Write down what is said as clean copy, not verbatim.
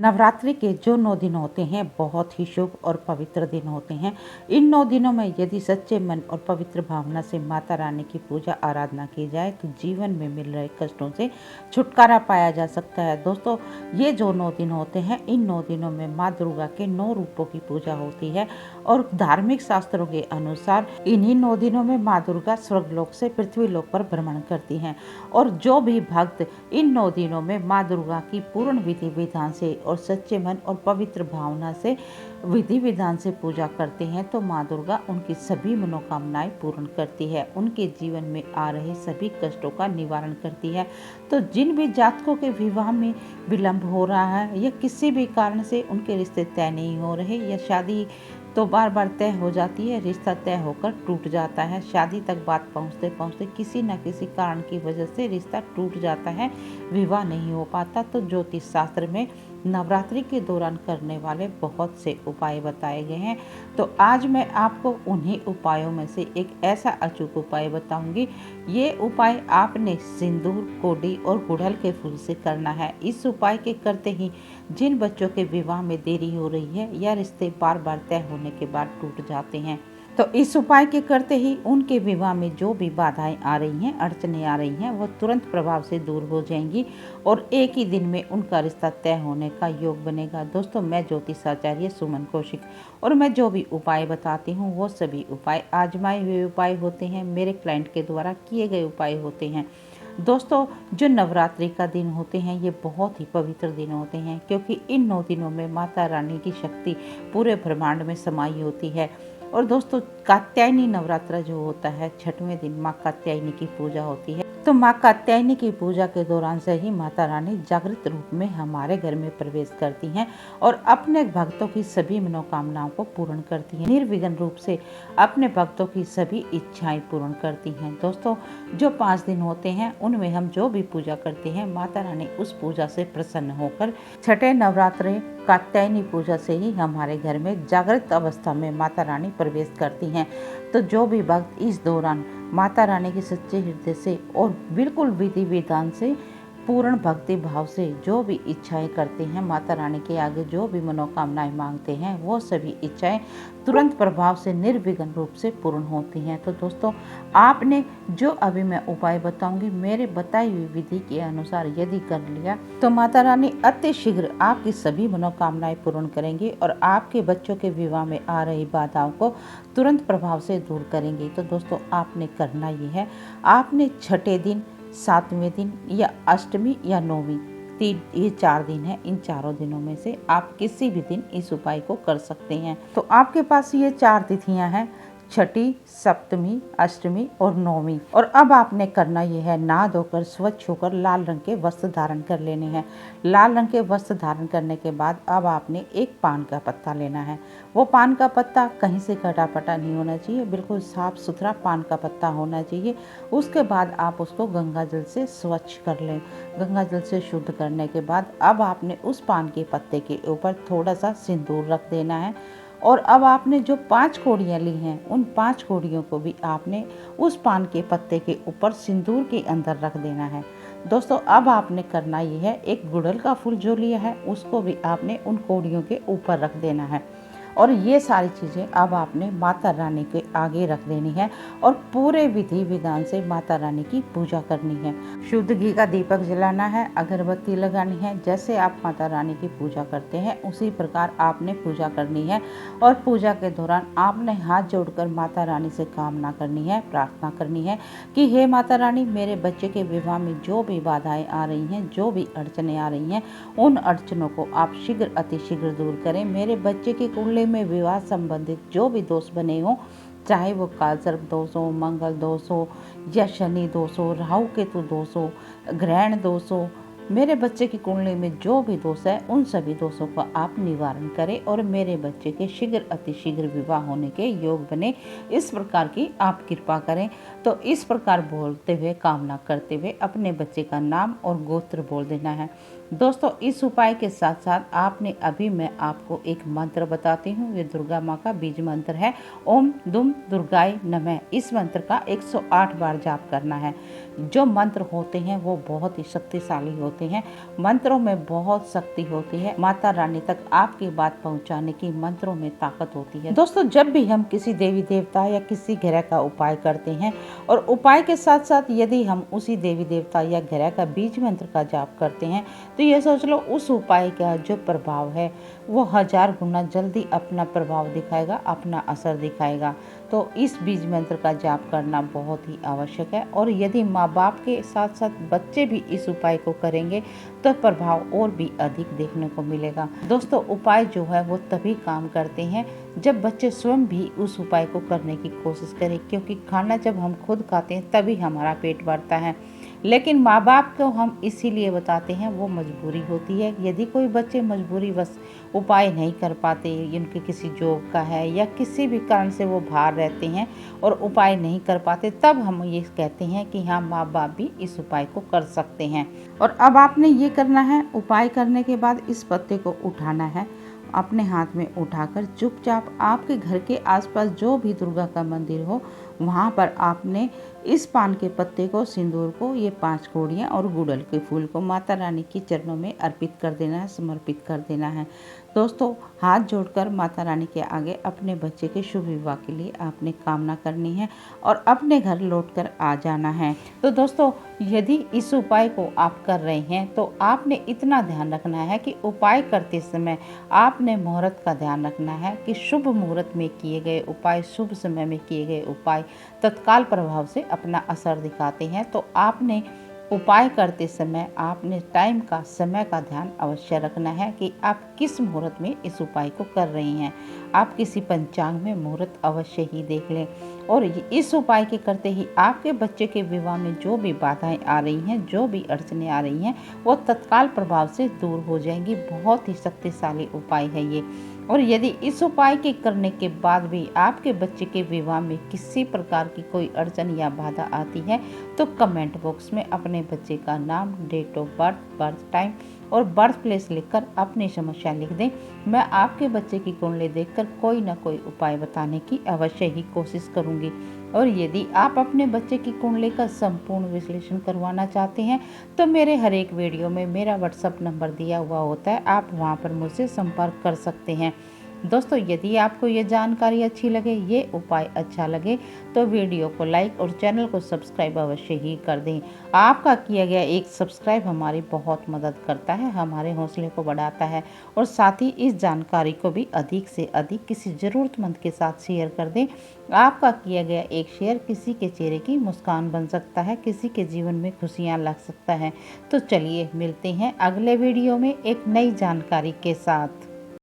नवरात्रि के जो 9 दिन होते हैं बहुत ही शुभ और पवित्र दिन होते हैं। इन 9 दिनों में यदि सच्चे मन और पवित्र भावना से माता रानी की पूजा आराधना की जाए तो जीवन में मिल रहे कष्टों से छुटकारा पाया जा सकता है। दोस्तों, ये जो 9 दिन होते हैं, इन 9 दिनों में माँ दुर्गा के 9 रूपों की पूजा होती है और धार्मिक शास्त्रों के अनुसार इन्हीं 9 दिनों में माँ दुर्गा स्वर्गलोक से पृथ्वी लोक पर भ्रमण करती हैं और जो भी भक्त इन 9 दिनों में माँ दुर्गा की पूर्ण विधि विधान से और सच्चे मन और पवित्र भावना से विधि विधान से पूजा करते हैं तो माँ दुर्गा उनकी सभी मनोकामनाएं पूर्ण करती है, उनके जीवन में आ रहे सभी कष्टों का निवारण करती है। तो जिन भी जातकों के विवाह में विलंब हो रहा है या किसी भी कारण से उनके रिश्ते तय नहीं हो रहे या शादी तो बार बार तय हो जाती है, रिश्ता तय होकर टूट जाता है, शादी तक बात पहुंचते पहुंचते किसी न किसी कारण की वजह से रिश्ता टूट जाता है, विवाह नहीं हो पाता, तो ज्योतिष शास्त्र में नवरात्रि के दौरान करने वाले बहुत से उपाय बताए गए हैं। तो आज मैं आपको उन्हीं उपायों में से एक ऐसा अचूक उपाय बताऊंगी। ये उपाय आपने सिंदूर, कोडी और गुड़हल के फूल से करना है। इस उपाय के करते ही जिन बच्चों के विवाह में देरी हो रही है या रिश्ते बार बार तय होने के बाद टूट जाते हैं, तो इस उपाय के करते ही उनके विवाह में जो भी बाधाएं आ रही हैं, अड़चने आ रही हैं, वो तुरंत प्रभाव से दूर हो जाएंगी और एक ही दिन में उनका रिश्ता तय होने का योग बनेगा। दोस्तों, मैं ज्योतिषाचार्य सुमन कौशिक और मैं जो भी उपाय बताती हूँ वो सभी उपाय आजमाए हुए उपाय होते हैं, मेरे क्लाइंट के द्वारा किए गए उपाय होते हैं। दोस्तों, जो नवरात्रि का दिन होते हैं ये बहुत ही पवित्र दिन होते हैं क्योंकि इन 9 दिनों में माता रानी की शक्ति पूरे ब्रह्मांड में समाई होती है। और दोस्तों, कात्यायनी नवरात्र जो होता है, 6वें दिन माँ कात्यायनी की पूजा होती है। तो माँ कात्यायनी की पूजा के दौरान से ही माता रानी जागृत रूप में हमारे घर में प्रवेश करती हैं और अपने भक्तों की सभी मनोकामनाओं को पूर्ण करती हैं, निर्विघ्न रूप से अपने भक्तों की सभी इच्छाएं पूर्ण करती हैं। दोस्तों, जो 5 दिन होते हैं उनमें हम जो भी पूजा करते हैं माता रानी उस पूजा से प्रसन्न होकर 6ठे नवरात्रि कात्यायनी पूजा से ही हमारे घर में जागृत अवस्था में माता रानी प्रवेश करती हैं। तो जो भी भक्त इस दौरान माता रानी के सच्चे हृदय से और बिल्कुल विधि विधान से पूर्ण भक्ति भाव से जो भी इच्छाएं करते हैं, माता रानी के आगे जो भी मनोकामनाएं मांगते हैं, वो सभी इच्छाएं तुरंत प्रभाव से निर्विघ्न रूप से पूर्ण होती हैं। तो दोस्तों, आपने जो अभी मैं उपाय बताऊंगी मेरे बताई हुई विधि के अनुसार यदि कर लिया तो माता रानी अति शीघ्र आपकी सभी मनोकामनाएं पूर्ण करेंगी और आपके बच्चों के विवाह में आ रही बाधाओं को तुरंत प्रभाव से दूर करेंगी। तो दोस्तों, आपने करना ये है, आपने 6ठे दिन, 7वें दिन या अष्टमी या 9वीं, ये 4 दिन है, इन चारों दिनों में से आप किसी भी दिन इस उपाय को कर सकते हैं। तो आपके पास ये 4 तिथियां हैं, 6ठी, 7वीं, अष्टमी और 9वीं। और अब आपने करना ये है, नहा धोकर स्वच्छ होकर लाल रंग के वस्त्र धारण कर लेने हैं। लाल रंग के वस्त्र धारण करने के बाद अब आपने एक पान का पत्ता लेना है। वो पान का पत्ता कहीं से कटा फटा नहीं होना चाहिए, बिल्कुल साफ सुथरा पान का पत्ता होना चाहिए। उसके बाद आप उसको गंगा जल से स्वच्छ कर लें। गंगा जल से शुद्ध करने के बाद अब आपने उस पान के पत्ते के ऊपर थोड़ा सा सिंदूर रख देना है और अब आपने जो 5 कोड़ियाँ ली हैं उन 5 कोड़ियों को भी आपने उस पान के पत्ते के ऊपर सिंदूर के अंदर रख देना है। दोस्तों, अब आपने करना ये है, एक गुड़हल का फूल जो लिया है उसको भी आपने उन कोड़ियों के ऊपर रख देना है और ये सारी चीज़ें अब आपने माता रानी के आगे रख देनी है और पूरे विधि विधान से माता रानी की पूजा करनी है। शुद्ध घी का दीपक जलाना है, अगरबत्ती लगानी है। जैसे आप माता रानी की पूजा करते हैं उसी प्रकार आपने पूजा करनी है और पूजा के दौरान आपने हाथ जोड़कर माता रानी से कामना करनी है, प्रार्थना करनी है कि हे माता रानी, मेरे बच्चे के विवाह में जो भी बाधाएं आ रही हैं, जो भी अड़चने आ रही हैं, उन अड़चनों को आप शीघ्र अति शीघ्र दूर करें। मेरे बच्चे के कुंडली में विवाह संबंधित जो भी दोष बने हों, चाहे वो कालसर्प दोष हो, मंगल दोष हो या शनि दोष हो, राहु केतु दोष हो, ग्रहण दोष हो, मेरे बच्चे की कुंडली में जो भी दोष है उन सभी दोषों का आप निवारण करें और मेरे बच्चे के शीघ्र अति शीघ्र विवाह होने के योग बने, इस प्रकार की आप कृपा करें। तो इस प्रकार बोलते हुए, कामना करते हुए अपने बच्चे का नाम और गोत्र बोल देना है। दोस्तों इस उपाय के साथ साथ आपने अभी मैं आपको एक मंत्र बताती हूँ। ये दुर्गा माँ का बीज मंत्र है। ओम दुम दुर्गाय नमः। इस मंत्र का 108 बार जाप करना है। जो मंत्र होते हैं वो बहुत ही शक्तिशाली होते हैं। मंत्रों में बहुत शक्ति होती है। माता रानी तक आपकी बात पहुंचाने की मंत्रों में ताकत होती है। दोस्तों जब भी हम किसी देवी देवता या किसी ग्रह का उपाय करते हैं और उपाय के साथ साथ यदि हम उसी देवी देवता या ग्रह का बीज मंत्र का जाप करते हैं तो ये सोच लो उस उपाय का जो प्रभाव है वो 1000 गुना जल्दी अपना प्रभाव दिखाएगा, अपना असर दिखाएगा। तो इस बीज मंत्र का जाप करना बहुत ही आवश्यक है और यदि माँ बाप के साथ साथ बच्चे भी इस उपाय को करेंगे तो प्रभाव और भी अधिक देखने को मिलेगा। दोस्तों उपाय जो है वो तभी काम करते हैं जब बच्चे स्वयं भी उस उपाय को करने की कोशिश करें, क्योंकि खाना जब हम खुद खाते हैं तभी हमारा पेट भरता है। लेकिन माँ बाप को हम इसीलिए बताते हैं, वो मजबूरी होती है। यदि कोई बच्चे मजबूरीवश उपाय नहीं कर पाते, उनके किसी जॉब का है या किसी भी कारण से वो बाहर रहते हैं और उपाय नहीं कर पाते, तब हम ये कहते हैं कि हाँ माँ बाप भी इस उपाय को कर सकते हैं। और अब आपने ये करना है, उपाय करने के बाद इस पत्ते को उठाना है, अपने हाथ में उठाकर चुपचाप आपके घर के आसपास जो भी दुर्गा का मंदिर हो वहाँ पर आपने इस पान के पत्ते को, सिंदूर को, ये 5 कौड़ियाँ और गुड़हल के फूल को माता रानी के चरणों में अर्पित कर देना है, समर्पित कर देना है। दोस्तों हाथ जोड़कर माता रानी के आगे अपने बच्चे के शुभ विवाह के लिए आपने कामना करनी है और अपने घर लौटकर आ जाना है। तो दोस्तों यदि इस उपाय को आप कर रहे हैं तो आपने इतना ध्यान रखना है कि उपाय करते समय आपने मुहूर्त का ध्यान रखना है कि शुभ मुहूर्त में किए गए उपाय, शुभ समय में किए गए उपाय तत्काल प्रभाव से अपना असर दिखाते हैं। तो आपने उपाय करते समय आपने टाइम का, समय का ध्यान अवश्य रखना है कि आप किस मुहूर्त में इस उपाय को कर रहे हैं। आप किसी पंचांग में मुहूर्त अवश्य ही देख लें और इस उपाय के करते ही आपके बच्चे के विवाह में जो भी बाधाएं आ रही हैं, जो भी अड़चनें आ रही हैं, वो तत्काल प्रभाव से दूर हो जाएंगी। बहुत ही शक्तिशाली उपाय है ये। और यदि इस उपाय के करने के बाद भी आपके बच्चे के विवाह में किसी प्रकार की कोई अड़चन या बाधा आती है तो कमेंट बॉक्स में अपने बच्चे का नाम, date of birth, birth time और बर्थ प्लेस लिखकर अपनी समस्या लिख दें। मैं आपके बच्चे की कुंडली देखकर कोई ना कोई उपाय बताने की अवश्य ही कोशिश करूंगी। और यदि आप अपने बच्चे की कुंडली का संपूर्ण विश्लेषण करवाना चाहते हैं तो मेरे हर एक वीडियो में मेरा व्हाट्सएप नंबर दिया हुआ होता है, आप वहां पर मुझसे संपर्क कर सकते हैं। दोस्तों यदि आपको ये जानकारी अच्छी लगे, ये उपाय अच्छा लगे तो वीडियो को लाइक और चैनल को सब्सक्राइब अवश्य ही कर दें। आपका किया गया एक सब्सक्राइब हमारी बहुत मदद करता है, हमारे हौसले को बढ़ाता है और साथ ही इस जानकारी को भी अधिक से अधिक किसी ज़रूरतमंद के साथ शेयर कर दें। आपका किया गया एक शेयर किसी के चेहरे की मुस्कान बन सकता है, किसी के जीवन में खुशियाँ ला सकता है। तो चलिए मिलते हैं अगले वीडियो में एक नई जानकारी के साथ।